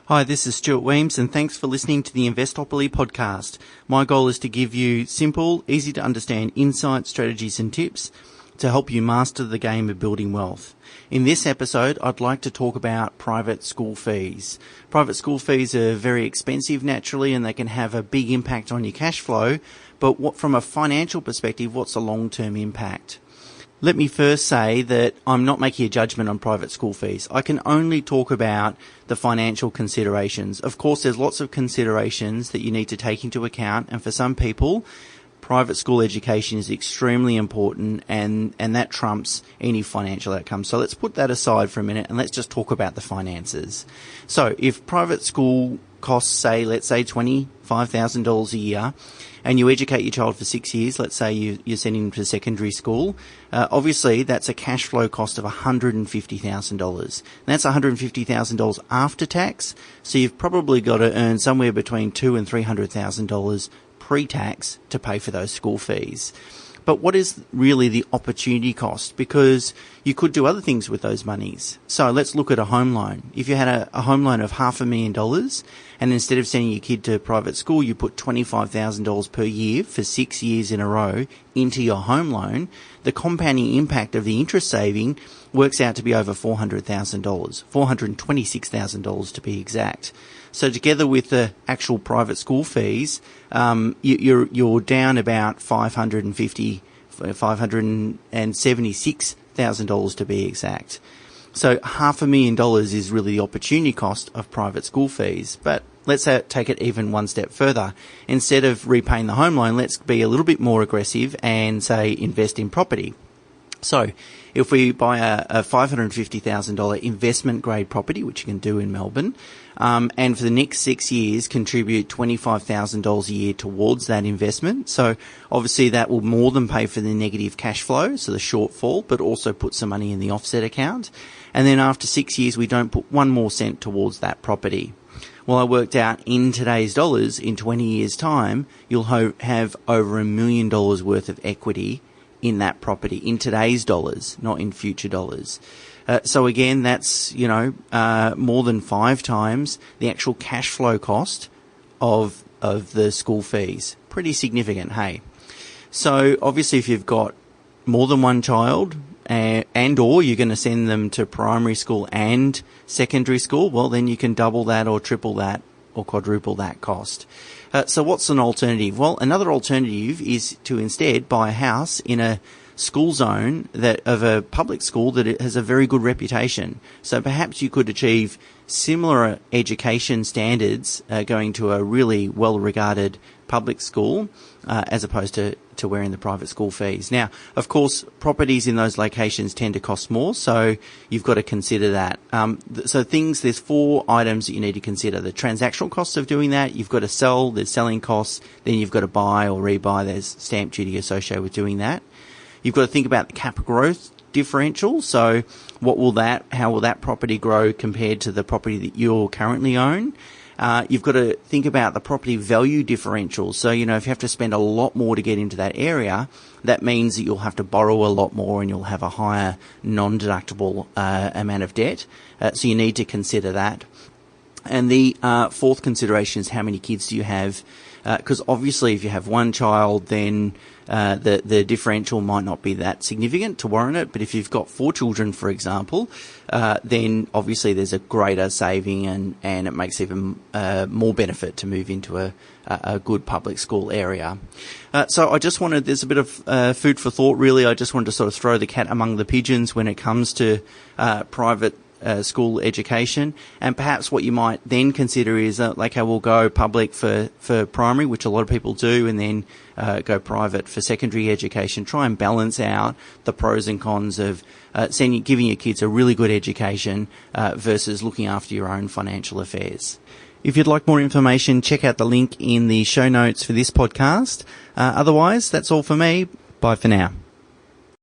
Hi, this is Stuart Weems, and thanks for listening to the Investopoly podcast. My goal is to give you simple, easy to understand insights, strategies and tips to help you master the game of building wealth. In this episode, I'd like to talk about private school fees. Private school fees are very expensive naturally, and they can have a big impact on your cash flow, but from a financial perspective, what's the long-term impact? Let me first say that I'm not making a judgment on private school fees. I can only talk about the financial considerations. Of course, there's lots of considerations that you need to take into account, and for some people, private school education is extremely important, and that trumps any financial outcome. So let's put that aside for a minute and let's just talk about the finances. So if private school costs, let's say $25,000 a year, and you educate your child for 6 years, let's say you're sending them to secondary school, obviously that's a cash flow cost of $150,000. That's $150,000 after tax, so you've probably got to earn somewhere between $200,000 and $300,000 pre-tax to pay for those school fees. But what is really the opportunity cost? Because you could do other things with those monies. So let's look at a home loan. If you had a home loan of $500,000 and instead of sending your kid to private school, you put $25,000 per year for 6 years in a row into your home loan, the compounding impact of the interest saving works out to be over $400,000, $426,000 to be exact. So together with the actual private school fees, you're down about $576,000 to be exact. So $500,000 is really the opportunity cost of private school fees. But let's take it even one step further. Instead of repaying the home loan, let's be a little bit more aggressive and say invest in property. So if we buy a $550,000 investment grade property, which you can do in Melbourne, and for the next 6 years contribute $25,000 a year towards that investment. So obviously that will more than pay for the negative cash flow, so the shortfall, but also put some money in the offset account. And then after 6 years, we don't put one more cent towards that property. Well, I worked out in today's dollars, in 20 years' time, you'll have over $1 million worth of equity in that property in today's dollars, not in future dollars. So again, that's, more than 5 times the actual cash flow cost of the school fees. Pretty significant, hey? So obviously if you've got more than one child and or you're going to send them to primary school and secondary school, well, then you can double that or triple that or quadruple that cost. So what's an alternative? Well, another alternative is to instead buy a house in a school zone of a public school that it has a very good reputation. So perhaps you could achieve similar education standards going to a really well-regarded public school as opposed to wearing the private school fees. Now, of course, properties in those locations tend to cost more, so you've got to consider that. There's 4 items that you need to consider. The transactional costs of doing that, you've got to sell, there's selling costs, then you've got to buy or rebuy, there's stamp duty associated with doing that. You've got to think about the cap growth differential. So how will that property grow compared to the property that you currently own? You've got to think about the property value differential. So, if you have to spend a lot more to get into that area, that means that you'll have to borrow a lot more and you'll have a higher non-deductible amount of debt. So you need to consider that. And the 4th consideration is how many kids do you have? Because obviously if you have one child, then the differential might not be that significant to warrant it. But if you've got 4 children, for example, then obviously there's a greater saving and it makes even more benefit to move into a good public school area. So there's a bit of food for thought, really. I just wanted to sort of throw the cat among the pigeons when it comes to private school education, and perhaps what you might then consider is we'll go public for primary, which a lot of people do, and then go private for secondary education. Try and balance out the pros and cons of giving your kids a really good education versus looking after your own financial affairs. If you'd like more information, check out the link in the show notes for this podcast. Otherwise, that's all for me. Bye for now.